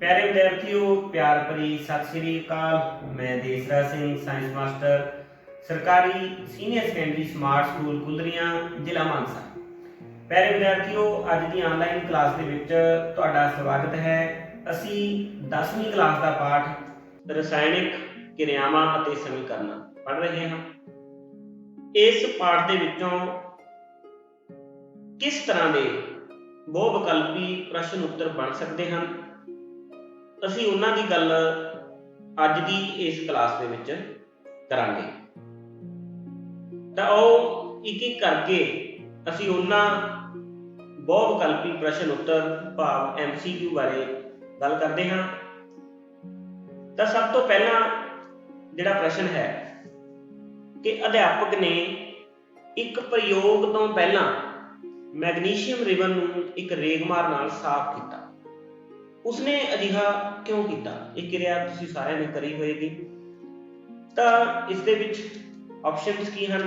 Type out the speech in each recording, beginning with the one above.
प्यारे विद्यार्थियों, प्यार भरी सत श्री अकाल। मैं देसराज सिंह, साइंस मास्टर, सरकारी सीनियर सैकेंडरी स्मार्ट स्कूल कुलरियां, जिला मानसा। प्यारे विद्यार्थियों, अज की ऑनलाइन क्लास के विच तुहाडा स्वागत है। असी 10वीं क्लास का पाठ रसायनिक क्रियावां अते समीकरण पढ़ रहे हैं। इस पाठ के विचों किस तरह के बहुविकल्पी प्रश्न उत्तर बन सकते हैं, ਅਸੀਂ ਉਹਨਾਂ ਦੀ ਗੱਲ ਅੱਜ ਦੀ ਇਸ ਕਲਾਸ ਦੇ ਵਿੱਚ ਕਰਾਂਗੇ। ਤਾਂ ਉਹ ਇੱਕ ਇੱਕ ਕਰਕੇ ਅਸੀਂ ਉਹਨਾਂ ਬਹੁਵਿਕਲਪੀ ਪ੍ਰਸ਼ਨ ਉੱਤਰ ਭਾਵ MCQ ਬਾਰੇ ਗੱਲ ਕਰਦੇ ਹਾਂ। ਤਾਂ ਸਭ ਤੋਂ ਪਹਿਲਾਂ ਜਿਹੜਾ ਪ੍ਰਸ਼ਨ ਹੈ ਕਿ ਅਧਿਆਪਕ ਨੇ ਇੱਕ ਪ੍ਰਯੋਗ ਤੋਂ ਪਹਿਲਾਂ ਮੈਗਨੀਸ਼ੀਅਮ ਰਿਬਨ ਨੂੰ ਇੱਕ ਰੇਗਮਾਰ ਨਾਲ ਸਾਫ਼ ਕੀਤਾ। उसने अजिहा क्यों किया? एक क्रिया तुसीं सारिਆਂ ने करी होएगी। तो इस दे विच ऑप्शनस की हैं?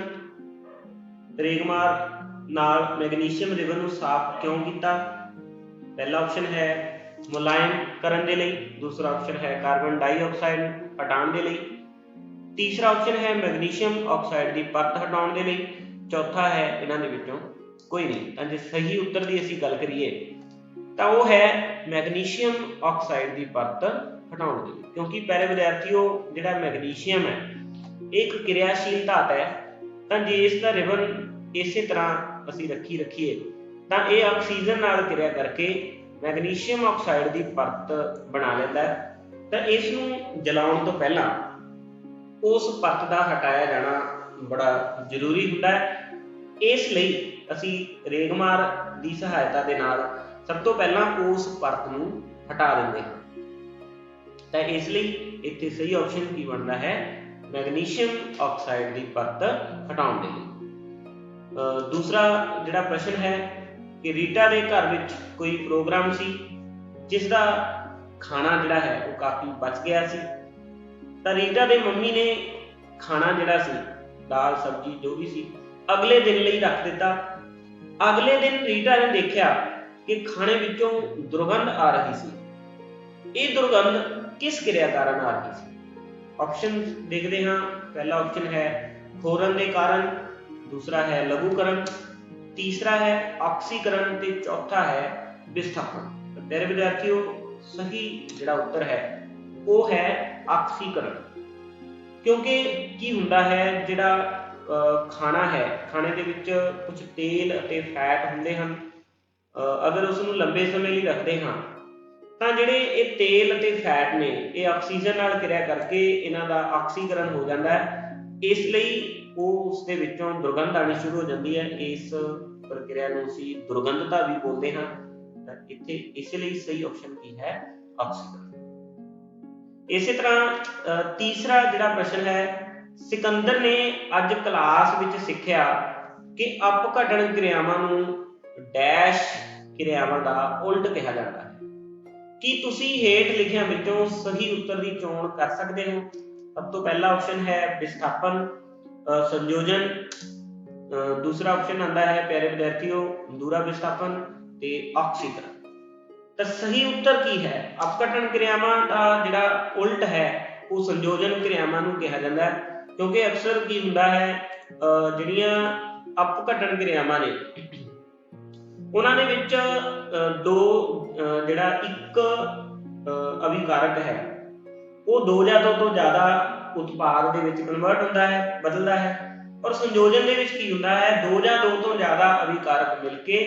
रेगमार नाल मैगनीशियम रिबन नूं साफ क्यों किया? पहला ऑप्शन है मुलायम करन दे लई, दूसरा ऑप्शन है कार्बन डाइऑक्साइड हटाउण दे लई, तीसरा ऑप्शन है मैगनीशियम ऑक्साइड की परत हटाउण दे लई, चौथा है इन्हां दे विचों कोई नहीं। तां जे सही उत्तर की असीं गल करिए तो वह है मैगनीशियम ऑक्साइड की परत हटाने के लिए। क्योंकि प्यारे विद्यार्थियों, जिहड़ा मैगनीशियम है एक क्रियाशील धात है। तो जे इसका रिबन इस तरह असीं रखीए तो यह ऑक्सीजन नाल क्रिया करके मैगनीशियम ऑक्साइड की परत बना लैंदा है। तो इसनूं जलाउण तो पहला उस परत का हटाया जाना बड़ा जरूरी हुंदा है। इसलिए असीं रेगमार की सहायता के नाल सब तो पहला उस परत नूं हटा देंगे हैं। तो इसलिए इत्थे सही ऑप्शन की बनता है मैगनीशियम ऑक्साइड की परत हटाउण दे लई। दूसरा जिहड़ा प्रश्न है कि रीटा के घर विच कोई प्रोग्राम सी जिसका खाना जिहड़ा है वो काफ़ी बच गया सी। तो रीटा के मम्मी ने खाना जिहड़ा सी दाल सब्जी जो भी सी अगले दिन लई रख दिता। अगले दिन रीटा ने देखा कि खाने विचों दुर्गंध आ रही सी। ये दुर्गंध किस क्रिया कारण आ रही सी? ऑप्शन देखते हैं। पहला ऑप्शन है खोरन के कारण, दूसरा है लघुकरण, तीसरा है ऑक्सीकरण ते चौथा है विस्थापन। तो प्यारे विद्यार्थियों, सही जिहड़ा उत्तर है वो है ऑक्सीकरण। क्योंकि की हुंदा है जिहड़ा खाना है, खाने दे विच कुछ तेल अते फैट हुंदे हन। अगर उसनूं लंबे समय लिए रखते हाँ तो जिहड़े ये तेल अते फैट ने ये ऑक्सीजन नाल क्रिया करके इन्हां दा ऑक्सीकरण हो जाता है। इसलिए वो उसके विचों दुर्गंध आनी शुरू हो जाती है। इस प्रक्रिया नूं असीं दुर्गंधता भी बोलते हैं। तो इत्थे इसलिए सही ऑप्शन की है ऑक्सीकरण। इसी तरह तीसरा जिहड़ा प्रश्न है, सिकंदर ने अज क्लास विच सिੱਖਿਆ कि अपघटन क्रियावां नूं डैश क्रियावां दा उल्ट कहा जाता है। कि तुसी हेठ लिखियां विचों सही उत्तर की चोण कर सकते हो। सब तो पहला ऑप्शन है विस्थापन संयोजन, दूसरा ऑप्शन आता है प्यारे विद्यार्थियों दूरा विस्थापन ते ऑक्सीकरण। तो सही उत्तर की है अपघटन क्रियावां दा जिहड़ा उल्ट है वो संयोजन क्रियावां नूं कहा जाता है। क्योंकि अक्सर की हुंदा है जिहड़ियां अपघटन क्रियावां ने उन्हां दे विच दो जिहड़ा एक अभिकारक है वो दो या दो तो ज़्यादा उत्पाद दे विच कन्वर्ट हुंदा है, बदलदा है। और संयोजन दे विच की हुंदा है दो या दो तो ज़्यादा अभिकारक मिलके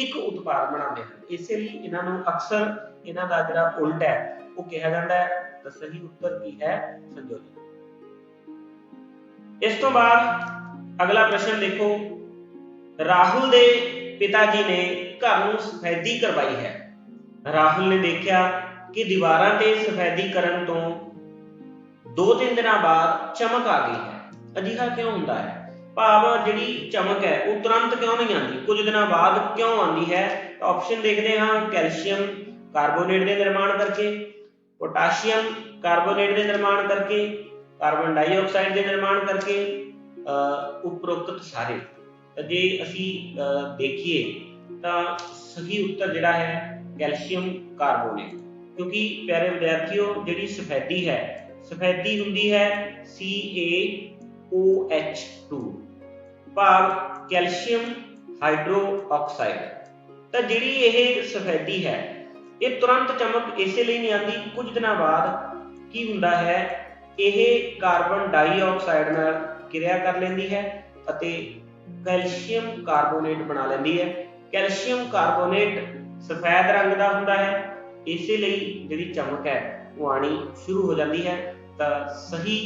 एक उत्पाद बनाते हैं। इसलिए इन्हां नूं अक्सर इन्हां दा जिहड़ा उल्ट है वो कहा जाता है। तो सही उत्तर की है संयोजन। इस तो बाद अगला प्रश्न देखो, राहुल दे पिताजी ने घर नूं सफेदी करवाई है। राहुल ने देखा कि दीवारां ते सफेदी करन तो 2-3 दिन बाद चमक आ गई है। अजिहा क्यों हुंदा है? भाव जिहड़ी चमक है वो तुरंत क्यों नहीं आती, कुछ दिनों बाद क्यों आती है? तो ऑप्शन देखते हैं। कैल्शियम कार्बोनेट के निर्माण करके, पोटाशियम कार्बोनेट के निर्माण करके, कार्बन डाइऑक्साइड के निर्माण करके, उपरोक्त सारे। जे असी देखिए तो सही उत्तर जिहड़ा है कैल्शियम कार्बोनेट। क्योंकि प्यारे विद्यार्थियों जिहड़ी सफेदी है, सफेदी हुंदी है CaOH2 भाव कैल्शियम हाइड्रोऑक्साइड। तो जिहड़ी ये सफेदी है ये तुरंत चमक इसे लिए नहीं आती, कुछ दिनों बाद की हुंदा है यह कार्बन डाइऑक्साइड नाल क्रिया कर लेंदी है अते कैल्शियम कार्बोनेट बना लेंदी है। कैल्शियम कार्बोनेट सफेद रंग का हुंदा है, इसलिए जिहड़ी चमक है वो आनी शुरू हो जाती है। तो सही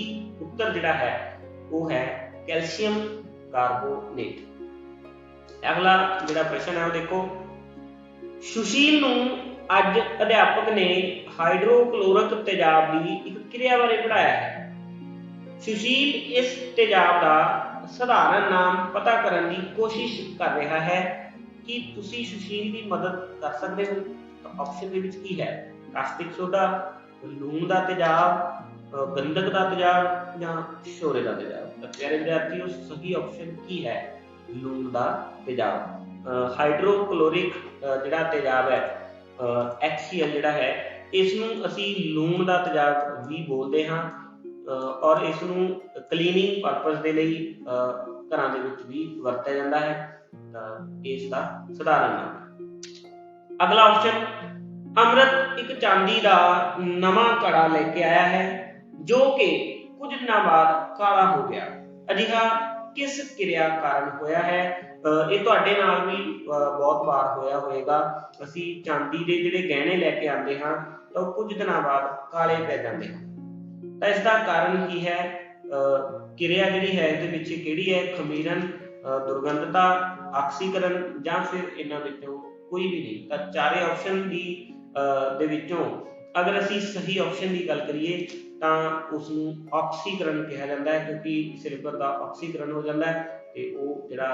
उत्तर जिहड़ा है वो है कैल्शियम कार्बोनेट। अगला जिहड़ा प्रश्न है वो देखो, सुशील नूं अज अध्यापक ने हाइड्रोक्लोरिक तेजाब की एक क्रिया बारे पढ़ाया है। सुशील इस तेजाब का साधारण नाम पता करने की कोशिश कर रहा है कि तुसी सुशील की मदद कर सकते हो। तो ऑप्शन दे विच की है, कास्टिक सोडा, लूण का तेजाब, गंधक का तेजाब या शोरे का तेजाब। तो प्यारे विद्यार्थियों सही ऑप्शन की है लूण का तेजाब। हाइड्रोक्लोरिक जिहड़ा तेजाब है HCl जिहड़ा है इसनूं असीं लूण का तेजाब भी बोलते हाँ और इसनूं क्लीनिंग पर्पस के लिए घरां दे विच भी वरतिया जाता है। इसका साधारण नाम। अगला ऑप्शन, अमृत एक चांदी का नवा कड़ा लेके आया है जो कि कुछ दिनों बाद काला हो गया। अजिहा किस क्रिया कारण होया है? ये तुहाडे नाल भी बहुत बार होया होएगा। असीं चांदी के जिहड़े गहने लैके आंदे हां तो कुछ दिनों बाद काले पै जांदे हां। तो इसका कारण की है? क्रिया जिहड़ी है इहदे पिछे किहड़ी है? खमीरन, दुर्गंधता, ऑक्सीकरण या फिर इन्हां विचों कोई भी नहीं। तो चारे ऑप्शन दी दे विचों अगर असीं सही ऑप्शन की गल करिए तो उसनूं ऑक्सीकरण कहा जाता है क्योंकि सिल्वर का ऑक्सीकरण हो जाता है तो वो जिहड़ा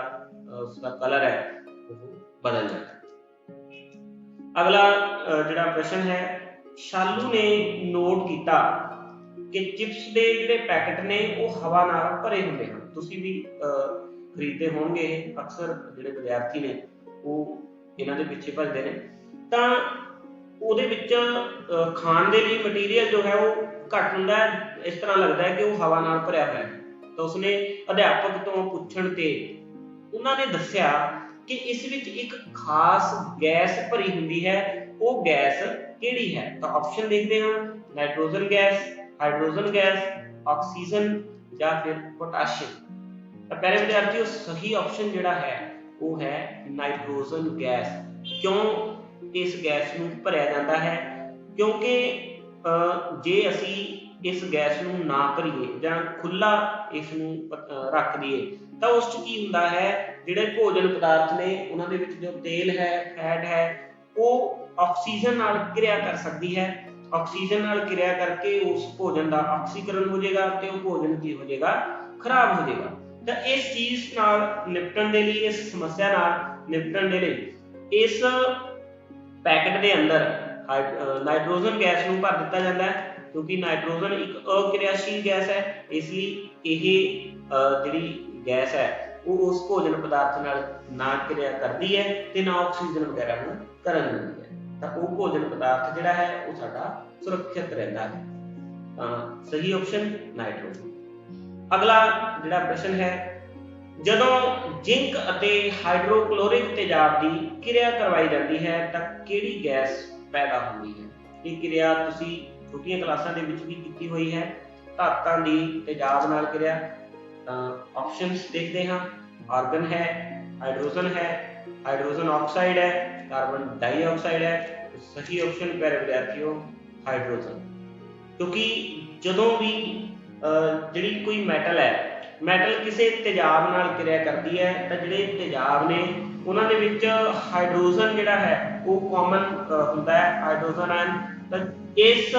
उसका कलर है वो बदल जाता है। अगला जिहड़ा प्रश्न है, शालू ने नोट किया कि चिप्स के जिहड़े पैकेट ने वो हवा नाल भरे हुंदे हन। तुसीं भी खरीदते होणगे, अक्सर जिहड़े विद्यार्थी ने वो इन्हां दे पिछे भजदे ने। तां ਉਹਦੇ ਵਿੱਚ ਖਾਣ ਦੇ ਲਈ ਮਟੀਰੀਅਲ ਜੋ ਹੈ ਉਹ ਘੱਟ ਹੁੰਦਾ ਹੈ, ਇਸ ਤਰ੍ਹਾਂ ਲੱਗਦਾ ਹੈ ਕਿ ਉਹ ਹਵਾ ਨਾਲ ਭਰਿਆ ਹੋਇਆ ਹੈ। ਤਾਂ ਉਸਨੇ ਅਧਿਆਪਕ ਤੋਂ ਪੁੱਛਣ ਤੇ ਉਹਨਾਂ ਨੇ ਦੱਸਿਆ ਕਿ ਇਸ ਵਿੱਚ ਇੱਕ ਖਾਸ ਗੈਸ ਭਰੀ ਹੁੰਦੀ ਹੈ, ਉਹ ਗੈਸ ਕਿਹੜੀ ਹੈ? ਤਾਂ ਆਪਸ਼ਨ ਦੇਖਦੇ ਹਾਂ, nitrogen gas, hydrogen gas, oxygen ਜਾਂ ਫਿਰ ਪੋਟਾਸ਼ੀਅਮ। ਤਾਂ ਪਿਆਰੇ ਵਿਦਿਆਰਥੀਓ ਸਹੀ ਆਪਸ਼ਨ ਜਿਹੜਾ ਹੈ ਉਹ ਹੈ ਨਾਈਟ੍ਰੋਜਨ ਗੈਸ। क्यों इस गैस नूं भरिया जाता है? क्योंकि जे असी इस गैस नूं ना भरीए जां खुला इस नूं रख दईए तो उस च की हुंदा है, जिहड़े भोजन पदार्थ ने उन्हां दे विच जो तेल है, फैट है, वो ऑक्सीजन नाल क्रिया कर सकती है। ऑक्सीजन नाल क्रिया करके उस भोजन का ऑक्सीकरण हो जाएगा तो वो भोजन की हो जाएगा, खराब हो जाएगा। तो इस चीज़ नाल निपटण दे लई, इस समस्या नाल निपटण दे लई इस पैकेट के अंदर नाइट्रोजन गैस नूं भर दिता जाता है क्योंकि नाइट्रोजन एक अक्रियाशील गैस है, इसलिए यह जिहड़ी गैस है वो उस भोजन पदार्थ नाल ना क्रिया करती है ते ना ऑक्सीजन वगैरह नूं करन दिंदी है। तो वो भोजन पदार्थ जिहड़ा है वो साडा सुरक्षित रहिंदा है। तां सही ऑप्शन नाइट्रोजन। अगला जिहड़ा प्रश्न है, जदों जिंक अते हाइड्रोक्लोरिक तेजाब की क्रिया करवाई जाती है तो किहड़ी गैस पैदा होती है? ये क्रिया तुसीं छोटियां क्लासां दे विच भी कीती हुई है, धातां दी तेजाब नाल क्रिया। ऑप्शनस देखते हैं, आर्गन है, हाइड्रोजन है, हाइड्रोजन ऑक्साइड है, कार्बन डाइऑक्साइड है। तो सही ऑप्शन प्यारे विद्यार्थियों हाइड्रोजन। क्योंकि जदों भी जिहड़ी कोई मैटल है, मैटल किसी तेजाब नाल क्रिया करती है तो जिहड़े तेजाब ने उन्हां दे विच हाइड्रोजन जिहड़ा है वो कॉमन हुंदा है, हाइड्रोजन आयन। तो इस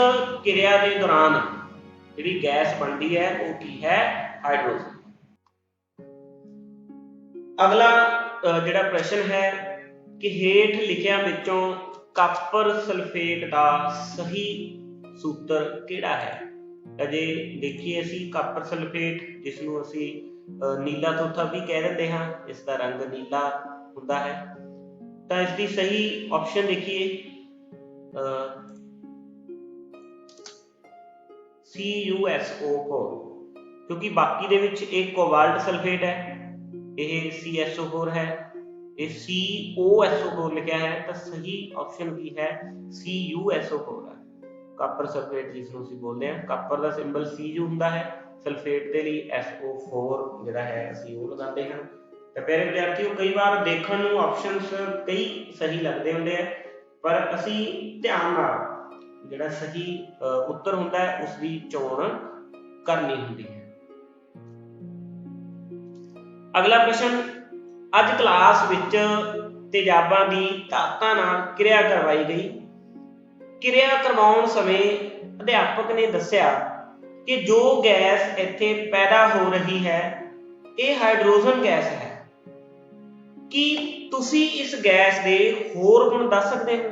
क्रिया के दौरान जिहड़ी गैस बनती है वो की है? हाइड्रोजन। अगला जिहड़ा प्रश्न है कि हेठ लिखियां विचों कापर सल्फेट का सही सूत्र किहड़ा है? अजे देखिए असी कापर सल्फेट जिसनूं असी नीला थोथा भी कह दिंदे हां, इसका रंग नीला हुंदा है। तो इसकी सही ऑप्शन देखिए CuSO4, क्योंकि बाकी दे विच एक कोबाल्ट सल्फेट है, यह CSO4 है, ये COSO4 लिखा है, तो सही ऑप्शन की है CuSO4 है। ਕਾਪਰ ਸਲਫੇਟ ਜਿਸਨੂੰ ਅਸੀਂ ਬੋਲਦੇ ਹਾਂ, ਕਾਪਰ ਦਾ ਸਿੰਬਲ Cu ਹੁੰਦਾ ਹੈ, ਸਲਫੇਟ ਦੇ ਲਈ SO4 ਜਿਹੜਾ ਹੈ ਅਸੀਂ ਉਹ ਲਗਾਉਂਦੇ ਹਾਂ। ਤਾਂ ਪਿਆਰੇ ਵਿਦਿਆਰਥੀਓ, ਕਈ ਵਾਰ ਦੇਖਣ ਨੂੰ ਆਪਸ਼ਨਸ ਕਈ ਸਹੀ ਲੱਗਦੇ ਹੁੰਦੇ ਆ, ਪਰ ਅਸੀਂ ਧਿਆਨ ਨਾਲ ਜਿਹੜਾ ਸਹੀ ਉੱਤਰ ਹੁੰਦਾ ਹੈ ਉਸ ਦੀ ਚੋਣ ਕਰਨੀ ਹੁੰਦੀ ਹੈ। ਅਗਲਾ ਪ੍ਰਸ਼ਨ, ਅੱਜ ਕਲਾਸ ਵਿੱਚ ਤੇਜ਼ਾਬਾਂ ਦੀ ਧਾਤਾਂ ਨਾਲ ਕਿਰਿਆ ਕਰਵਾਈ ਗਈ। ਕਿਰਿਆ ਕਰਵਾਉਣ ਸਮੇਂ ਅਧਿਆਪਕ ਨੇ ਦੱਸਿਆ ਕਿ ਜੋ ਗੈਸ ਇੱਥੇ ਪੈਦਾ ਹੋ ਰਹੀ ਹੈ ਇਹ ਹਾਈਡਰੋਜਨ ਗੈਸ ਹੈ। ਕੀ ਤੁਸੀਂ ਇਸ ਗੈਸ ਦੇ ਹੋਰ ਗੁਣ ਦੱਸ ਸਕਦੇ ਹੋ?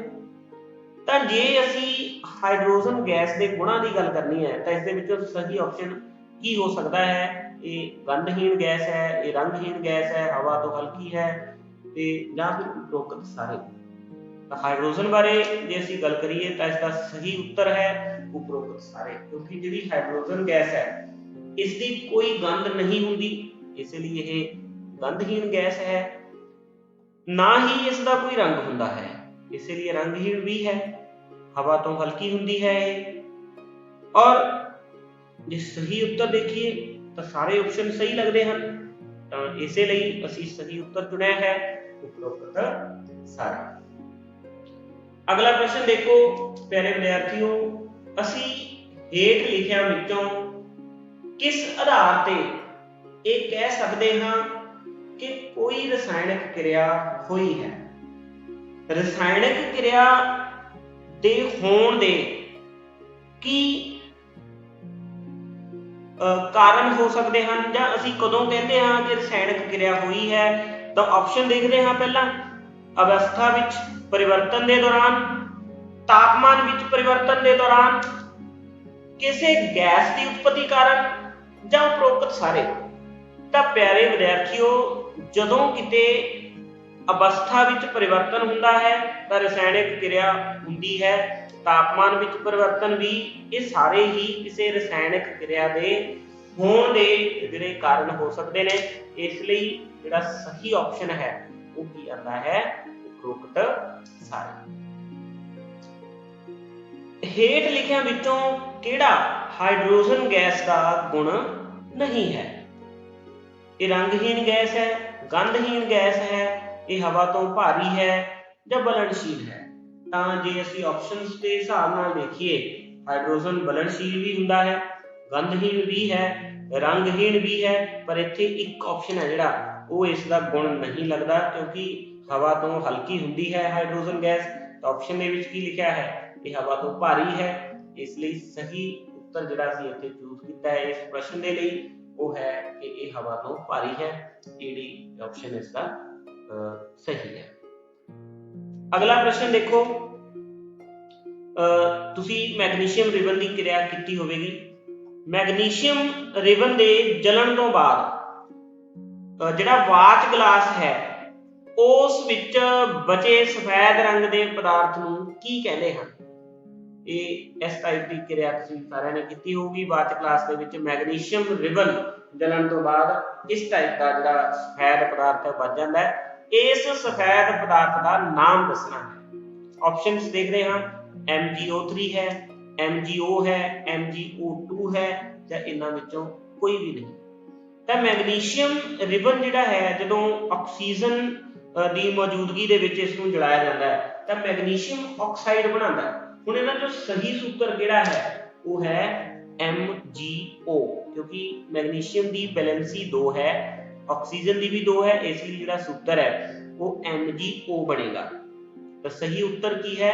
ਤਾਂ ਜੇ ਅਸੀਂ ਹਾਈਡਰੋਜਨ ਗੈਸ ਦੇ ਗੁਣਾਂ ਦੀ ਗੱਲ ਕਰਨੀ ਹੈ ਤਾਂ ਇਸ ਦੇ ਵਿੱਚੋਂ ਸਹੀ ਆਪਸ਼ਨ ਕੀ ਹੋ ਸਕਦਾ ਹੈ? ਇਹ ਗੰਧਹੀਣ ਗੈਸ ਹੈ, ਇਹ ਰੰਗਹੀਣ ਗੈਸ ਹੈ, ਹਵਾ ਤੋਂ ਹਲਕੀ ਹੈ, ਤੇ ਜਾਂ ਫਿਰ ਉਪਰੋਕਤ ਸਾਰੇ। हाइड्रोजन बारे जे असीं गल करिए तो इसका सही उत्तर है उपरोक्त सारे, क्योंकि जिहड़ी हाइड्रोजन गैस है इसकी कोई गंध नहीं हुंदी, इसलिए यह गंधहीन गैस है। ना ही इसका कोई रंग हुंदा है, इसलिए रंगहीन भी है, हवा तो हल्की हुंदी है। और जे सही उत्तर देखिए तो सारे ऑप्शन सही लगते हैं, तो इसलिए असीं सही उत्तर चुनिया है उपरोक्त सारे। अगला प्रश्न देखो प्यारे विद्यार्थियों, असी हेठ लिखिया विचों किस आधार ते ये कह सकते हाँ कि कोई रसायनिक क्रिया हुई है? रसायनिक क्रिया दे होण दे की कारण हो सकते हैं, जां असी कदों कहते हाँ कि रसायनिक क्रिया हुई है? तो ऑप्शन देखते हाँ। पहला, अवस्था विच परिवर्तन के दौरान, तापमान विच परिवर्तन के दौरान, किसी गैस की उत्पत्ति कारण, या उपरोक्त सारे। तो प्यारे विद्यार्थियों, जदों किते अवस्था विच परिवर्तन हुंदा है तो रसायनिक क्रिया हुंदी है, तापमान विच परिवर्तन भी, ये सारे ही किसी रसायनिक क्रिया के होण दे जिहड़े कारण हो सकते हैं। इसलिए जिहड़ा सही ऑप्शन है वो की आंदा है उपरोक्त सारे। हेठ लिखिया विचों किहड़ा हाइड्रोजन गैस का गुण नहीं है? ये रंगहीन गैस है, गंधहीन गैस है, ये हवा तो भारी है, या बलनशील है? तो जे असीं ऑप्शनस के हिसाब नाल देखिए, हाइड्रोजन बलनशील भी हुंदा है, गंधहीन भी है, रंगहीन भी है, पर इत्थे एक ऑप्शन है जिहड़ा वो इसका गुण नहीं लगता, क्योंकि हवा तो हल्की हुंदी है हाइड्रोजन गैस। तो ऑप्शन दे विच की लिखा है कि हवा तो भारी है, इसलिए सही उत्तर जिहड़ा असीं इत्थे चूज कीता है इस प्रश्न दे लई वो है कि ये हवा तो भारी है। ये ऑप्शन इसका सही है। अगला प्रश्न देखो, तुसी मैग्नीशियम रिबन की क्रिया की होगी। मैग्नीशियम रिबन के जलन तो बाद जिहड़ा वाच ग्लास है उस विच बचे सफेद रंग के पदार्थ नूं की कहते हैं? ये इस टाइप की क्रिया तुसीं सारिआं ने कीती होगी। वाच ग्लास दे विच मैग्नीशियम रिबन जलन तो बाद इस टाइप का जिहड़ा सफेद पदार्थ है बच जाता है। इस सफेद पदार्थ का नाम दसना है। ऑप्शंस देख रहे हैं, MgO3 है, MgO है, MgO2 है, या इन्हां विचों कोई भी नहीं। तो मैग्नीशियम रिबन जिहड़ा है जदों ऑक्सीजन की मौजूदगी दे विच इस नूं जलाया जाता है तो मैग्नीशियम ऑक्साइड बनाता है। हुण इन्हां चों सही सूत्र किहड़ा है वो है MgO, क्योंकि मैग्नीशियम की वैलेंसी 2 है, ऑक्सीजन की भी 2 है, इसलिए जिहड़ा सूत्र है वो MgO बनेगा। तो सही उत्तर की है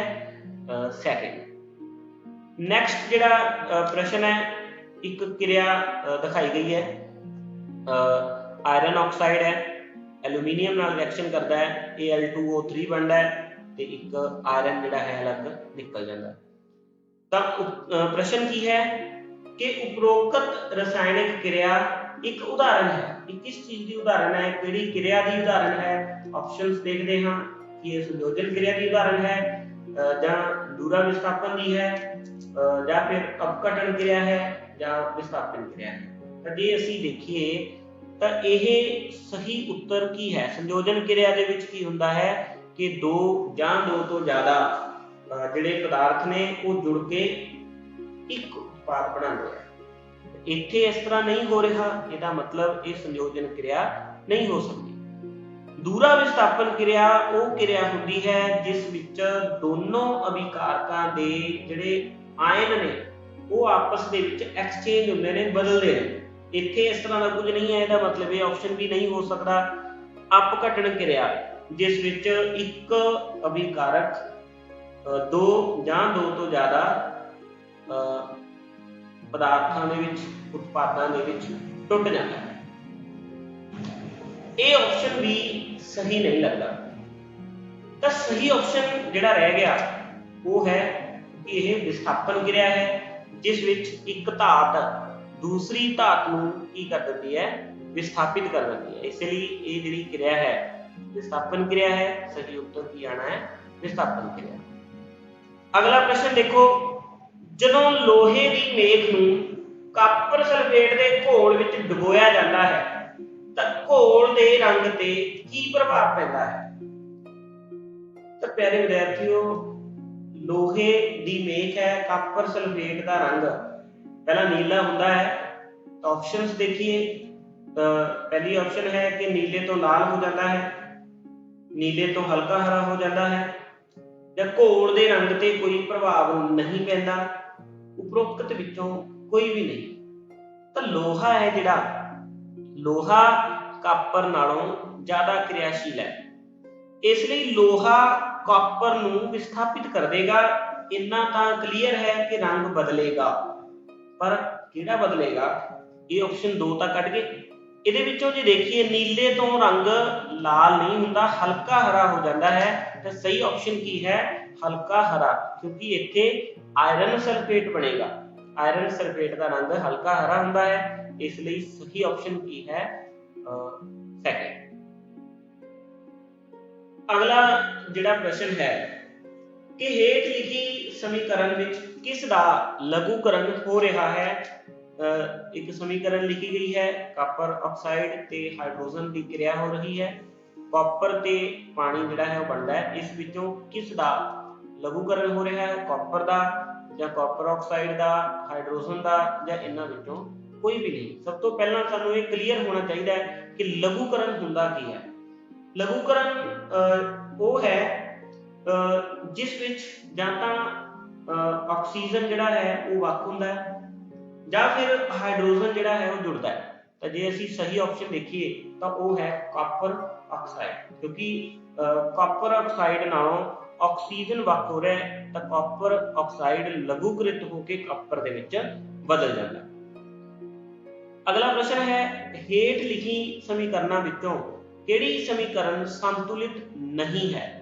सेकंड। नेक्स्ट जिहड़ा प्रश्न है, एक क्रिया दिखाई गई है, आयरन ऑक्साइड है, एल्यूमीनियम नाल रिएक्शन करता है, Al2O3 बनता है, तो एक आयरन जिहड़ा है अलग निकल जाता है। तो प्रश्न की है कि उपरोक्त रसायनिक क्रिया एक उदाहरण है, ये किस चीज की उदाहरण है, किहड़ी क्रिया की उदाहरण है? ऑप्शंस देखते हैं कि ये संयोजन क्रिया की उदाहरण है, जां दूरा विस्थापन की है, ਜਾਂ ਫਿਰ ਅਪਘਟਨ ਕਿਰਿਆ ਹੈ ਜਾਂ ਵਿਸਥਾਪਨ ਕਿਰਿਆ ਹੈ। ਤਾਂ ਜੇ ਅਸੀਂ ਦੇਖੀਏ ਤਾਂ ਇਹ ਸਹੀ ਉੱਤਰ ਕੀ ਹੈ? ਸੰਯੋਜਨ ਕਿਰਿਆ ਦੇ ਵਿੱਚ ਕੀ ਹੁੰਦਾ ਹੈ ਕਿ ਦੋ ਜਾਂ ਦੋ ਤੋਂ ਜ਼ਿਆਦਾ ਜਿਹੜੇ ਪਦਾਰਥ ਨੇ ਉਹ ਜੁੜ ਕੇ ਇੱਕ ਉਤਪਾਦ ਬਣਾਉਂਦੇ ਆ। ਇੱਥੇ ਇਸ ਤਰ੍ਹਾਂ ਨਹੀਂ ਹੋ ਰਿਹਾ, ਇਹਦਾ ਮਤਲਬ ਇਹ ਸੰਯੋਜਨ ਕਿਰਿਆ ਨਹੀਂ ਹੋ ਸਕਦੀ। ਦੂਹਰਾ ਵਿਸਥਾਪਨ ਕਿਰਿਆ ਉਹ ਕਿਰਿਆ ਹੁੰਦੀ ਹੈ ਜਿਸ ਵਿੱਚ ਦੋਨੋਂ ਅਭਿਕਾਰਕਾਂ ਦੇ ਜਿਹੜੇ ਆਇਨ ਨੇ ਉਹ ਆਪਸ ਦੇ ਵਿੱਚ ਐਕਸਚੇਂਜ ਹੁੰਦੇ ਨੇ, ਬਦਲਦੇ ਨੇ। ਇੱਥੇ ਇਸ ਤਰ੍ਹਾਂ ਦਾ ਕੁਝ ਨਹੀਂ ਹੈ, ਇਹਦਾ ਮਤਲਬ ਇਹ ਆਪਸ਼ਨ ਵੀ ਨਹੀਂ ਹੋ ਸਕਦਾ। ਅਪਘਟਨ ਕਿਰਿਆ ਜਿਸ ਵਿੱਚ ਇੱਕ ਅਭਿਕਾਰਕ ਦੋ ਜਾਂ ਦੋ ਤੋਂ ਜ਼ਿਆਦਾ ਪਦਾਰਥਾਂ ਦੇ ਵਿੱਚ, ਉਤਪਾਦਾਂ ਦੇ ਵਿੱਚ ਟੁੱਟ ਜਾਂਦਾ ਹੈ। ਇਹ ਆਪਸ਼ਨ ਵੀ ਸਹੀ ਨਹੀਂ ਲੱਗਦਾ। ਤਾਂ ਸਹੀ ਆਪਸ਼ਨ ਜਿਹੜਾ ਰਹਿ ਗਿਆ ਉਹ ਹੈ ਕਿ ਇਹ ਵਿਸਥਾਪਨ ਕਿਰਿਆ ਹੈ ਜਿਸ ਵਿੱਚ ਇੱਕ ਧਾਤ ਦੂਸਰੀ ਧਾਤ ਨੂੰ ਕੀ ਕਰ ਦਿੰਦੀ ਹੈ? ਵਿਸਥਾਪਿਤ ਕਰ ਦਿੰਦੀ ਹੈ। ਇਸ ਲਈ ਇਹ ਜਿਹੜੀ ਕਿਰਿਆ ਹੈ ਵਿਸਥਾਪਨ ਕਿਰਿਆ ਹੈ। ਸਹੀ ਉੱਤਰ ਕੀ ਆਣਾ ਹੈ? ਵਿਸਥਾਪਨ ਕਿਰਿਆ। ਅਗਲਾ ਪ੍ਰਸ਼ਨ ਦੇਖੋ, ਜਦੋਂ ਲੋਹੇ ਦੀ ਮੇਖ ਨੂੰ ਕਾਪਰ ਸਲਫੇਟ ਦੇ ਘੋਲ ਵਿੱਚ ਡੁਬੋਇਆ ਜਾਂਦਾ ਹੈ ਤਾਂ ਘੋਲ ਦੇ ਰੰਗ ਤੇ ਕੀ ਪ੍ਰਭਾਵ ਪੈਂਦਾ ਹੈ? ਤਾਂ ਪਿਆਰੇ ਵਿਦਿਆਰਥੀਓ, ਲੋਹੇ ਦੀ ਮੇਖ ਹੈ, ਕਾਪਰ ਸਲਫੇਟ ਦਾ ਰੰਗ ਪਹਿਲਾਂ ਨੀਲਾ ਹੁੰਦਾ ਹੈ। ਤਾਂ ਆਪਸ਼ਨਸ ਦੇਖੀਏ ਤਾਂ ਪਹਿਲੀ ਆਪਸ਼ਨ ਹੈ ਕਿ ਨੀਲੇ ਤੋਂ ਲਾਲ ਹੋ ਜਾਂਦਾ ਹੈ, ਨੀਲੇ ਤੋਂ ਹਲਕਾ ਹਰਾ ਹੋ ਜਾਂਦਾ ਹੈ, ਜਾਂ ਘੋਲ ਦੇ ਰੰਗ ਤੇ ਕੋਈ ਪ੍ਰਭਾਵ ਨਹੀਂ ਪੈਂਦਾ। ਉਪਰੋਕਤ ਵਿੱਚੋਂ ਕੋਈ ਵੀ ਨਹੀਂ। ਤਾਂ ਲੋਹਾ ਹੈ ਜਿਹੜਾ, ਲੋਹਾ ਕਾਪਰ ਨਾਲੋਂ ਜ਼ਿਆਦਾ ਕਿਰਿਆਸ਼ੀਲ ਹੈ, ਇਸ ਲਈ ਲੋਹਾ ਕਾਪਰ ਨੂੰ ਵਿਸਥਾਪਿਤ ਕਰ ਦੇਗਾ। ਇੰਨਾ ਤਾਂ ਕਲੀਅਰ ਹੈ ਕਿ ਰੰਗ ਬਦਲੇਗਾ, ਪਰ ਕਿਹੜਾ ਬਦਲੇਗਾ? ਇਹ ਆਪਸ਼ਨ 2 ਤਾਂ ਕੱਢ ਗਏ। ਇਹਦੇ ਵਿੱਚੋਂ ਜੇ ਦੇਖੀਏ ਨੀਲੇ ਤੋਂ ਰੰਗ ਲਾਲ ਨਹੀਂ ਹੁੰਦਾ, ਹਲਕਾ ਹਰਾ ਹੋ ਜਾਂਦਾ ਹੈ। ਤਾਂ ਸਹੀ ਆਪਸ਼ਨ ਕੀ ਹੈ? ਹਲਕਾ ਹਰਾ, ਕਿਉਂਕਿ ਇੱਥੇ ਆਇਰਨ ਸਲਫੇਟ ਬਣੇਗਾ। ਆਇਰਨ ਸਲਫੇਟ ਦਾ ਰੰਗ ਹਲਕਾ ਹਰਾ ਹੁੰਦਾ ਹੈ, ਇਸ ਲਈ ਸਹੀ ਆਪਸ਼ਨ ਕੀ ਹੈ? ਸੈਕੰਡ। ਅਗਲਾ ਜਿਹੜਾ ਪ੍ਰਸ਼ਨ ਹੈ ਕਿ ਹੇਠ ਲਿਖੀ ਸਮੀਕਰਨ ਵਿੱਚ ਕਿਸ ਦਾ ਲਘੂਕਰਨ ਹੋ ਰਿਹਾ ਹੈ? ਇੱਕ ਸਮੀਕਰਨ ਲਿਖੀ ਗਈ ਹੈ, ਕਾਪਰ ਆਕਸਾਈਡ ਤੇ ਹਾਈਡਰੋਜਨ ਦੀ ਕਿਰਿਆ ਹੋ ਰਹੀ ਹੈ। ਕਾਪਰ ਤੇ ਪਾਣੀ ਜਿਹੜਾ ਹੈ ਉਹ ਬਣਦਾ ਹੈ। ਇਸ ਵਿੱਚੋਂ ਕਿਸ ਦਾ ਲਘੂਕਰਨ ਹੋ ਰਿਹਾ ਹੈ? ਕਾਪਰ ਦਾ ਜਾਂ ਕਾਪਰ ਆਕਸਾਈਡ ਦਾ, ਹਾਈਡਰੋਜਨ ਦਾ, ਜਾਂ ਇਹਨਾਂ ਵਿੱਚੋਂ ਕੋਈ ਵੀ ਨਹੀਂ। ਸਭ ਤੋਂ ਪਹਿਲਾਂ ਸਾਨੂੰ ਇਹ ਕਲੀਅਰ ਹੋਣਾ ਚਾਹੀਦਾ ਹੈ ਕਿ ਲਘੂਕਰਨ ਹੁੰਦਾ ਕੀ ਹੈ। ਲਘੂਕਰਨ ਉਹ ਹੈ ਜਿਸ ਵਿੱਚ ਜਾਂ ਤਾਂ ਆਕਸੀਜਨ ਜਿਹੜਾ ਹੈ ਉਹ ਵੱਖ ਹੁੰਦਾ ਹੈ ਜਾਂ ਫਿਰ ਹਾਈਡਰੋਜਨ ਜਿਹੜਾ ਹੈ ਉਹ ਜੁੜਦਾ ਹੈ। ਤਾਂ ਜੇ ਅਸੀਂ ਸਹੀ ਆਪਸ਼ਨ ਦੇਖੀਏ ਤਾਂ ਉਹ ਹੈ ਕਾਪਰ ਆਕਸਾਈਡ, ਕਿਉਂਕਿ ਕਾਪਰ ਆਕਸਾਈਡ ਨਾਲੋਂ ਆਕਸੀਜਨ ਵੱਖ ਹੋ ਰਿਹਾ ਹੈ ਤਾਂ ਕਾਪਰ ਆਕਸਾਈਡ ਲਘੂਕ੍ਰਿਤ ਹੋ ਕੇ ਕਾਪਰ ਦੇ ਵਿੱਚ ਬਦਲ ਜਾਂਦਾ। ਅਗਲਾ ਪ੍ਰਸ਼ਨ ਹੈ, ਹੇਠ ਲਿਖੀ ਸਮੀਕਰਨਾਂ ਵਿੱਚੋਂ ਕਿਹੜੀ ਸਮੀਕਰਨ ਸੰਤੁਲਿਤ ਨਹੀਂ ਹੈ?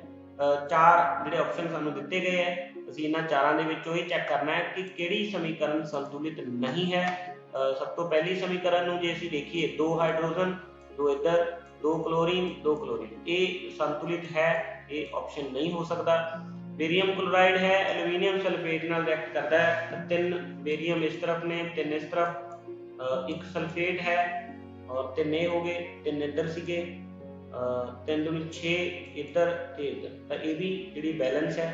ਚਾਰ ਜਿਹੜੇ ਆਪਸ਼ਨ ਸਾਨੂੰ ਦਿੱਤੇ ਗਏ ਹੈ, ਅਸੀਂ ਇਹਨਾਂ ਚਾਰਾਂ ਦੇ ਵਿੱਚੋਂ ਇਹ ਚੈੱਕ ਕਰਨਾ ਹੈ ਕਿ ਕਿਹੜੀ ਸਮੀਕਰਨ ਸੰਤੁਲਿਤ ਨਹੀਂ ਹੈ। ਸਭ ਤੋਂ ਪਹਿਲੀ ਸਮੀਕਰਨ ਨੂੰ ਜੇ ਅਸੀਂ ਦੇਖੀਏ, 2 ਹਾਈਡਰੋਜਨ 2 ਇੱਧਰ, 2 ਕਲੋਰੀਨ 2 ਕਲੋਰੀਨ, ਇਹ ਸੰਤੁਲਿਤ ਹੈ, ਇਹ ਆਪਸ਼ਨ ਨਹੀਂ ਹੋ ਸਕਦਾ। ਬੇਰੀਅਮ ਕਲੋਰਾਈਡ ਹੈ, ਐਲੂਮੀਨੀਅਮ ਸਲਫੇਟ ਨਾਲ ਰਿਐਕਟ ਕਰਦਾ ਹੈ, 3 ਬੇਰੀਅਮ ਇਸ ਤਰਫ ਨੇ, 3 ਇਸ ਤਰਫ, ਇੱਕ ਸਲਫੇਟ ਹੈ ਔਰ 3 ਇਹ ਹੋ ਗਏ, 3 ਇੱਧਰ ਸੀਗੇ, 3 ਦੂਣੀ 6 ਇੱਧਰ ਤੇ ਇੱਧਰ, ਤਾਂ ਇਹ ਵੀ ਜਿਹੜੀ ਬੈਲੈਂਸ ਹੈ।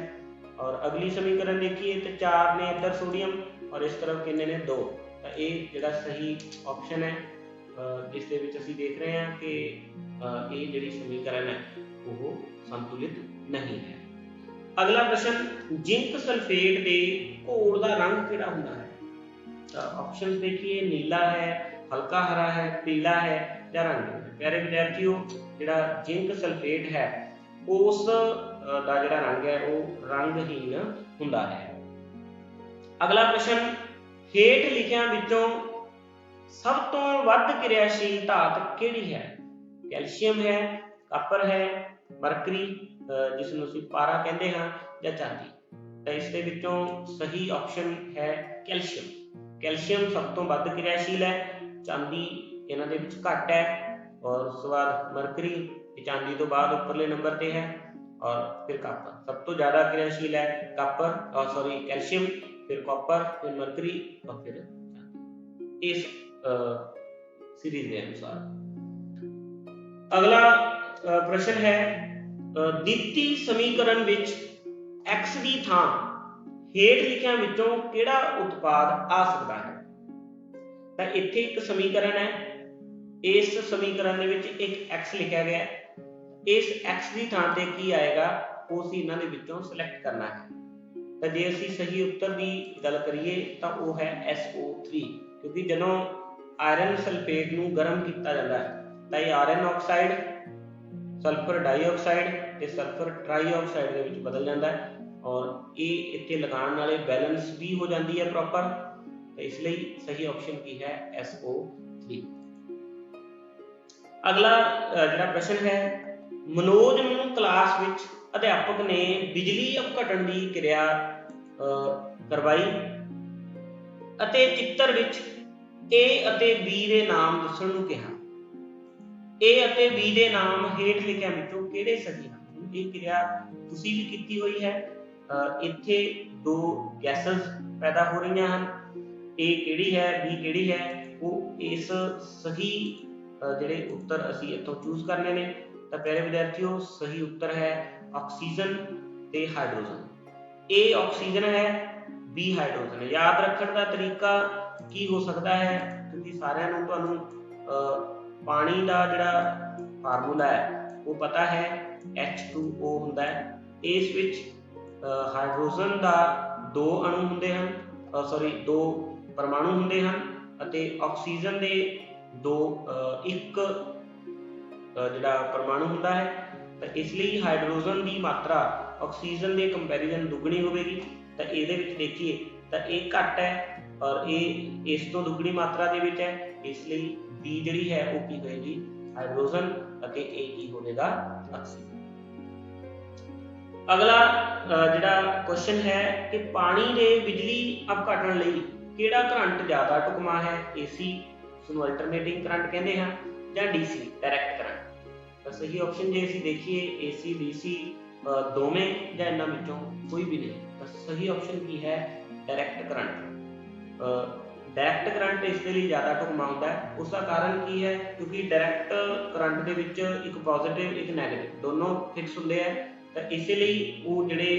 ਔਰ ਅਗਲੀ ਸਮੀਕਰਨ ਦੇਖੀਏ ਤਾਂ 4 ਨੇ ਇੱਧਰ ਸੋਡੀਅਮ ਔਰ ਇਸ ਤਰਫ ਕਿੰਨੇ ਨੇ 2, ਤਾਂ ਇਹ ਜਿਹੜਾ ਸਹੀ ਆਪਸ਼ਨ ਹੈ ਜਿਸ ਦੇ ਵਿੱਚ ਅਸੀਂ ਦੇਖ ਰਹੇ ਹਾਂ ਕਿ ਇਹ ਜਿਹੜੀ ਸਮੀਕਰਨ ਹੈ ਉਹ ਸੰਤੁਲਿਤ ਨਹੀਂ ਹੈ। ਅਗਲਾ ਪ੍ਰਸ਼ਨ, ਜ਼ਿੰਕ ਸਲਫੇਟ ਦੇ ਘੋਲ ਦਾ ਰੰਗ ਕਿਹੜਾ ਹੁੰਦਾ ਹੈ? ਤਾਂ ਆਪਸ਼ਨ ਦੇਖੀਏ, ਨੀਲਾ ਹੈ, ਹਲਕਾ ਹਰਾ ਹੈ, ਪੀਲਾ ਹੈ ਜਾਂ ਰੰਗੀਨ ਹੈ। ਪਿਆਰੇ ਵਿਦਿਆਰਥੀਓ, ਜਿਹੜਾ ਜ਼ਿੰਕ ਸਲਫੇਟ ਹੈ ਉਸ ਦਾ ਜਿਹੜਾ ਰੰਗ ਹੈ ਉਹ ਰੰਗਹੀਨ ਹੁੰਦਾ ਹੈ। ਅਗਲਾ ਪ੍ਰਸ਼ਨ, ਹੇਠ ਲਿਖਿਆਂ ਵਿੱਚੋਂ ਸਭ ਤੋਂ ਵੱਧ ਕਿਰਿਆਸ਼ੀਲ ਧਾਤ ਕਿਹੜੀ ਹੈ? ਕੈਲਸ਼ੀਅਮ ਹੈ, ਕਾਪਰ ਹੈ, ਮਰਕਰੀ ਜਿਸ ਨੂੰ ਅਸੀਂ ਪਾਰਾ ਕਹਿੰਦੇ ਹਾਂ, ਜਾਂ ਚਾਂਦੀ। ਤਾਂ ਇਸ ਦੇ ਵਿੱਚੋਂ ਸਹੀ ਆਪਸ਼ਨ ਹੈ ਕੈਲਸ਼ੀਅਮ। ਕੈਲਸ਼ੀਅਮ ਸਭ ਤੋਂ ਵੱਧ ਕਿਰਿਆਸ਼ੀਲ ਹੈ, ਚਾਂਦੀ ਇਹਨਾਂ ਦੇ ਵਿੱਚ ਘੱਟ ਹੈ, ਔਰ ਉਸ ਤੋਂ ਬਾਅਦ ਮਰਕਰੀ ਚਾਂਦੀ ਤੋਂ ਬਾਅਦ ਉੱਪਰਲੇ ਨੰਬਰ ਤੇ ਹੈ, ਔਰ ਫਿਰ ਕਾਪਰ ਸਭ ਤੋਂ ਜ਼ਿਆਦਾ ਕਿਰਿਆਸ਼ੀਲ ਹੈ। ਕੈਲਸ਼ੀਅਮ फिर कॉपर, फिर मरकरी और फिर इस सीरीज के अनुसार। अगला प्रश्न है द्वितीय समीकरण विच x की थां हेठ लिखियां विचों किहड़ा उत्पाद आ सकता है। तो इत्थे एक समीकरण है, इस समीकरण दे विच एक x लिखा गया है, इस x की थां ते की आएगा वो असीं इन्हां दे विचों सिलेक्ट करना है। तो जे असीं सही उत्तर की गल करिए तो वह है SO3, क्योंकि जदों आयरन सल्फेट नूं गर्म किया जाता है तो ये आयरन ऑक्साइड, सल्फर डाईऑक्साइड ते सल्फर ट्राईऑक्साइड दे विच बदल जाता है और ये इत्थे लगाने नाले बैलेंस भी हो जाती है प्रॉपर। तो इसलिए सही ऑप्शन की है SO3। अगला जिहड़ा प्रश्न है मनोज नूं क्लास विच अध्यापक ने बिजली अपघटन की क्रिया करवाई अते चित्र विच A अते B दे नाम दस्सण नूं कहा। A अते B दे नाम हेठ लिखियां विचों किहड़े सही हन। ये क्रिया तुसीं भी कीती हुई है। इत्थे दो गैसेस पैदा हो रही हैं, A किहड़ी है B किहड़ी है, वो इस सही जिहड़े उत्तर असीं इत्थों चूज करने ने। तो प्यारे विद्यार्थियों सही उत्तर है ऑक्सीजन ते हाइड्रोजन। A ऑक्सीजन है, B हाइड्रोजन है। याद रखने का तरीका की हो सकता है, क्योंकि सारिਆਂ ਨੂੰ ਤੁਹਾਨੂੰ पानी का जिहड़ा फार्मूला है वो पता है H2O हुंदा है। इस विच हाइड्रोजन का दो अणु हुंदे हन, सॉरी दो परमाणु हुंदे हन अते ऑक्सीजन दे दो एक जिहड़ा परमाणु हुंदा है। तो इसलिए हाइड्रोजन की मात्रा ऑक्सीजन के कंपैरिजन दुगनी होगी। तो इहदे विच देखिए तो ये घट है और ये इस तो दुगनी मात्रा दे विच है, इसलिए बी जिहड़ी है वो की होएगी हाइड्रोजन अते ए की होगा ऑक्सीजन। अगला जिहड़ा क्वेश्चन है कि पानी के बिजली अपघटन लई किहड़ा करंट ज़्यादा ढुकवां है, AC जिसनूं अल्टरनेटिंग करंट कहते हैं या DC डायरैक्ट करंट। तो सही ऑप्शन जे असीं देखिए AC DC दोवें या इन्हां विचों कोई भी नहीं। तो सही ऑप्शन की है डायरैक्ट करंट। डायरैक्ट करंट इसके लिए ज़्यादा ढुकवां होता है। उसका कारण की है क्योंकि डायरैक्ट करंट के विच एक पॉजिटिव एक नैगेटिव दोनों फिक्स होंगे है। तो इसलिए वो जिहड़े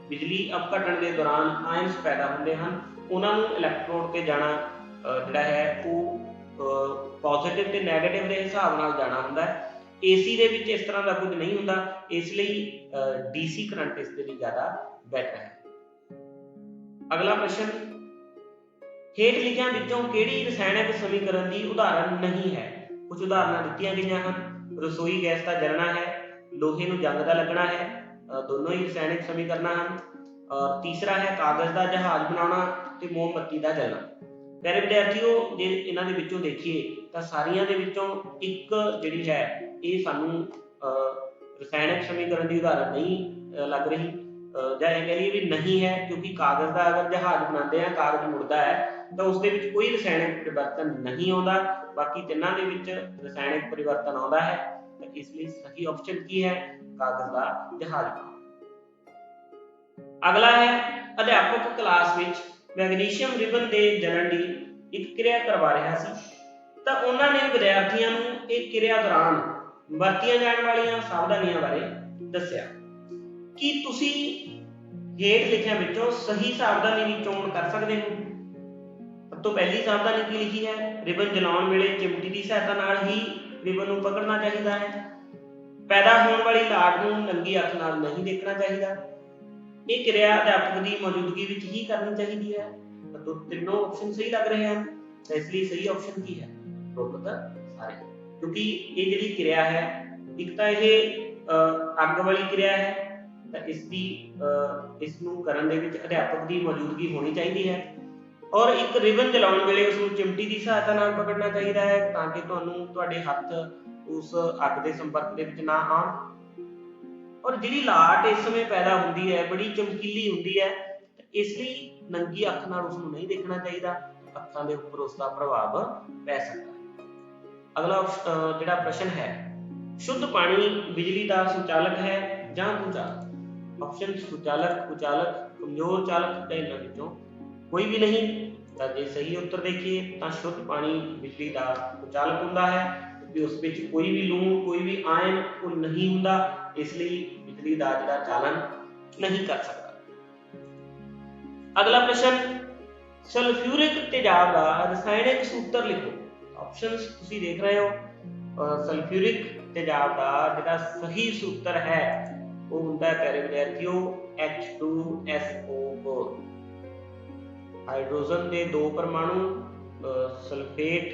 बिजली अपघटन के दौरान आयंस पैदा होंगे हैं उन्होंने इलैक्ट्रोड से जाना जिहड़ा है वो पॉजिटिव ते नैगेटिव के हिसाब नाल जाना हुंदा है। AC दे विच इस तरह का कुछ नहीं हुंदा, इसलिए DC करंट इसके लिए ज़्यादा बैटर है। अगला प्रश्न हेठ लिखियां विचों किहड़ी रसायणिक समीकरण की उदाहरण नहीं है। कुछ उदाहरण दित्तियां गईयां हन। रसोई गैस का जलना है, लोहे नूं जंग का लगना है, दोनों ही रसायणिक समीकरण हैं। और तीसरा है कागज़ का जहाज बनाना ते मोमबत्ती का जलना। प्यारे विद्यार्थियों जे इन्हां दे विचों देखिए तो सारियां दे विचों एक जिहड़ी है ये सानूं रसायणिक समीकरण की उदाहरण नहीं लग रही, या कह लीए भी नहीं है, क्योंकि कागज़ का अगर जहाज बनाते हैं कागज़ मुड़ता है तो उसके विच कोई रसायणिक परिवर्तन नहीं आता। बाकी तिन्हां दे विच रसायणिक परिवर्तन आता है। तो इसलिए सही ऑप्शन की है कागज़ का जहाज। अगला है अध्यापक क्लास विच मैग्नीशियम रिबन के जलन की एक क्रिया करवा रहा सी तो उन्होंने विद्यार्थियों को एक क्रिया दौरान वरतियां जाने वाली सावधानियां बारे दस्या। कि तुसी हेठ लिखियां विचों सही सावधानी की चोण कर सकते हो। सब तो पहली सावधानी की लिखी है रिबन जलाउण वेले चिमटी की सहायता नाल ही रिबन नूं पकड़ना चाहिए है। पैदा होने वाली लाट नूं नंगी अख नाल नहीं देखना चाहिए। ये क्रिया अध्यापक की मौजूदगी विच ही करनी चाहिए है। तो तीनों ऑप्शन सही लग रहे हैं, तो इसलिए सही ऑप्शन की है सारे, क्योंकि ये जिहड़ी क्रिया है एक तो ये अग वाली क्रिया है, तो इसनूं करन दे विच अध्यापक की मौजूदगी होनी चाहिए है। और एक रिबन जलाउण वेले उसनूं चिमटी की सहायता नाल पकड़ना चाहिए है ताकि तुहानूं तुहाडे हत्थ उस अग के संपर्क दे विच ना आउण। और जिहड़ी लाट इस समय पैदा होंदी है बड़ी चमकीली होंदी है, इसलिए नंगी अख नाल उसनूं नहीं देखना चाहिए, अखां दे उपर उसका प्रभाव पै सकता है। अगला जिहड़ा प्रश्न है शुद्ध पानी बिजली का संचालक है जां भूचालक। ऑप्शन सुचालक, कुचालक, कमजोर चालक ਤੇ ਇਹਨਾਂ ਵਿੱਚੋਂ ਕੋਈ ਵੀ नहीं। ਤਾਂ ਜੇ ਸਹੀ ਉੱਤਰ ਦੇਖੀਏ ਤਾਂ ਸ਼ੁੱਧ ਪਾਣੀ ਬਿਜਲੀ ਦਾ ਕੁਚਾਲਕ ਹੁੰਦਾ ਹੈ, ਕਿਉਂਕਿ ਉਸ ਵਿੱਚ ਕੋਈ ਵੀ ਲੂਣ, ਕੋਈ ਵੀ ਆਇਨ ਉਹ ਨਹੀਂ ਹੁੰਦਾ, ਇਸ ਲਈ ਬਿਜਲੀ ਦਾ ਜਿਹੜਾ ਚਾਲਨ नहीं कर सकता। अगला प्रश्न, सल्फ्यूरिक तेजाब का रसायनिक सूत्र लिखो। ऑप्शंस तुसी देख रहे हो। सल्फ्यूरिक तेजाब का जिहड़ा सही सूत्र है वो हुंदा है प्यारे विद्यार्थियों H2SO4। हाइड्रोजन के 2 परमाणु, सल्फेट,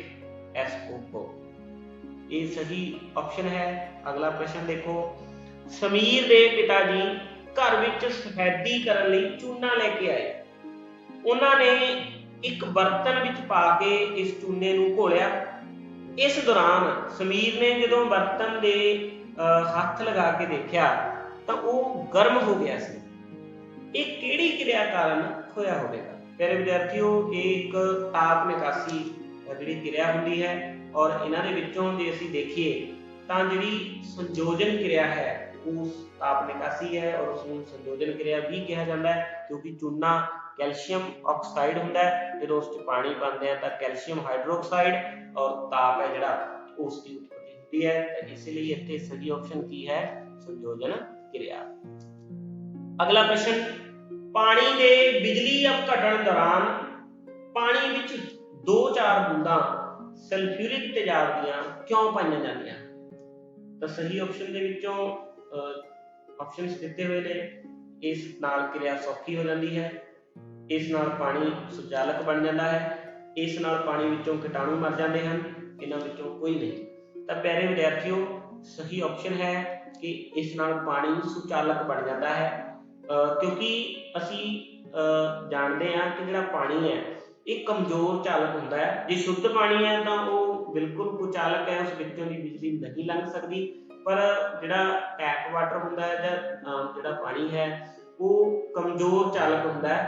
SO4, ये सही ऑप्शन है। अगला प्रश्न देखो, समीर के पिता जी घर विच सफेदी करन लई चूना लेके आए। उन्होंने एक बर्तन विच पा के इस चूने नूं घोलिया। इस दौरान समीर ने जदों बर्तन दे हथ लगा के देखा तो वह गर्म हो गया सी। ये किहड़ी क्रिया कारण होया होवेगा? प्यारे विद्यार्थियों, एक ताप निकासी जिहड़ी क्रिया हुंदी है, और इन्हां दे विचों जे असीं देखीए तां जिहड़ी संयोजन क्रिया है उस ताप निकासी है, और उसनूं संयोजन क्रिया भी कहा जाता है, क्योंकि चूना कैल्शियम ऑक्साइड हुंदा है, जो उस पानी पाते हैं तो कैल्शियम हाइड्रोक्साइड और ताप है जिहड़ा उसकी उत्पत्ति होती है। तो इसलिए इत्थे सही ऑप्शन की है? संयोजन क्रिया। अगला प्रश्न, पानी के बिजली अपघटन दौरान पानी विच 2-4 बूंदा सल्फ्यूरिक तेजाब दियां क्यों पाईयां जांदियां? तो सही ऑप्शन दे विचों ऑप्शनस दिते हुए ने, इस नाल क्रिया सौखी हो जाती है, इस नाल पानी सुचालक बन जाता है, इस नाल पानी विचों कीटाणु मर जाते हैं, इन्हां विचों कोई नहीं। तो प्यारे विद्यार्थियों, सही ऑप्शन है कि इस नाल पानी सुचालक बन जाता है, क्योंकि असी जानते हैं कि जिहड़ा पानी है ये कमजोर चालक होंदा है। जे शुद्ध पानी है तो वह बिल्कुल कुचालक है, उस विचों दी बिजली नहीं लंघ सकती, पर जिहड़ा टैप वाटर हुंदा है जां जिहड़ा पानी है वो कमजोर चालक हुंदा है,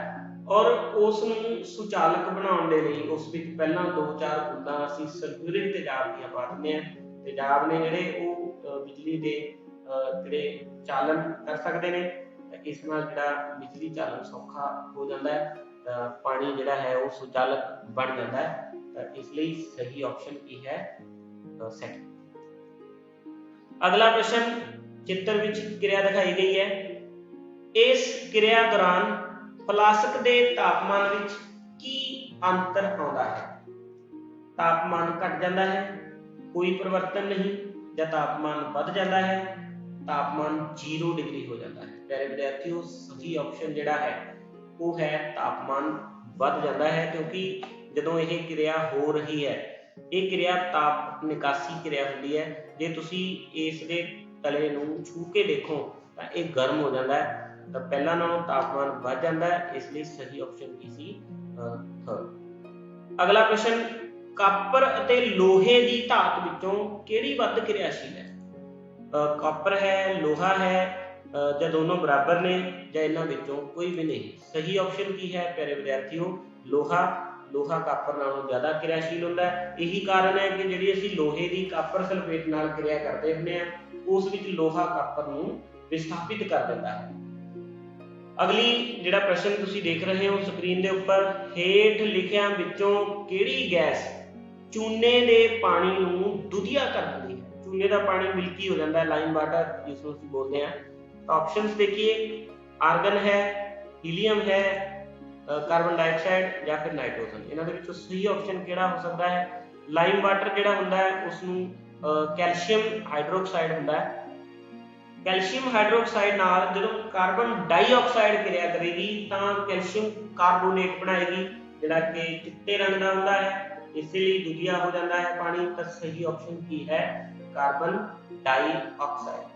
और उसनूं सुचालक बनाउण दे लई उस विच पहलां 2-4 बूंदां असीं सल्फ्यूरिक तेजाब दीआं पा दिंदे हां। तेजाब ने जिहड़े वो बिजली दे जिहड़े चालन कर सकदे ने, इस नाल जिहड़ा बिजली चालन सौखा हो जांदा है, पानी जिहड़ा है वो सुचालक बन जाता है। इसलिए सही ऑप्शन की है? सेकंड। अगला प्रश्न, चित्र विच क्रिया दिखाई गई है। इस क्रिया दौरान फ्लास्क के तापमान विच की अंतर आउंदा है? तापमान घट जाता है, कोई परिवर्तन नहीं, या तापमान बढ़ जाता है, तापमान 0 डिग्री हो जाता है? प्यारे विद्यार्थियों, सही ऑप्शन जिहड़ा है वो है तापमान बढ़ जाता है, क्योंकि जदों यह क्रिया हो रही है, ये क्रिया ताप निकासी क्रिया होती है। जे तुसी इस दे तले नूं छू के देखो तो यह गर्म हो जाता है, तो पहला नालों तापमान बढ़ जाता है, इसलिए सही ऑप्शन की सी? थर्ड। अगला प्रश्न, कापर अते लोहे की धात विचों किहड़ी वध क्रियाशील है? कापर है, लोहा है, या दोनों बराबर ने, या इन्हां विचों कोई भी नहीं? सही ऑप्शन की है प्यारे विद्यार्थियों? लोहा। लोहा कापर नालों ज़्यादा क्रियाशील होंदा है। यही कारण है कि जिहड़ी असीं लोहे की कापर सल्फेट नाल क्रिया करते हुंदे आ, उस विच लोहा कापर नूं विस्थापित कर दिंदा है। अगली जिहड़ा प्रश्न तुसीं देख रहे हो स्क्रीन के उपर, हेठ लिखियां विचों किहड़ी गैस चूने दे पानी नूं दुधिया कर दिंदी है? चूने का पानी मिल्की हो जाता है, लाइम वाटर जिसनूं असीं बोलते हैं। तो ऑप्शंस देखिए, आर्गन है, हीलियम है, कार्बन डाइऑक्साइड या फिर नाइट्रोजन। इन्हां दे विचों सही ऑप्शन किहड़ा हो सकता है? लाइम वाटर जिहड़ा हुंदा है उसनूं कैल्शियम हाइड्रोक्साइड हुंदा है। कैल्शियम हाइड्रोक्साइड नाल जदों कार्बन डाइऑक्साइड क्रिया करेगी तो कैल्शियम कार्बोनेट बनाएगी, जिहड़ा कि चिट्टे रंग का हुंदा है, इसलिए दुधिया हो जाता है पानी। तो सही ऑप्शन की है? Carbon dioxide.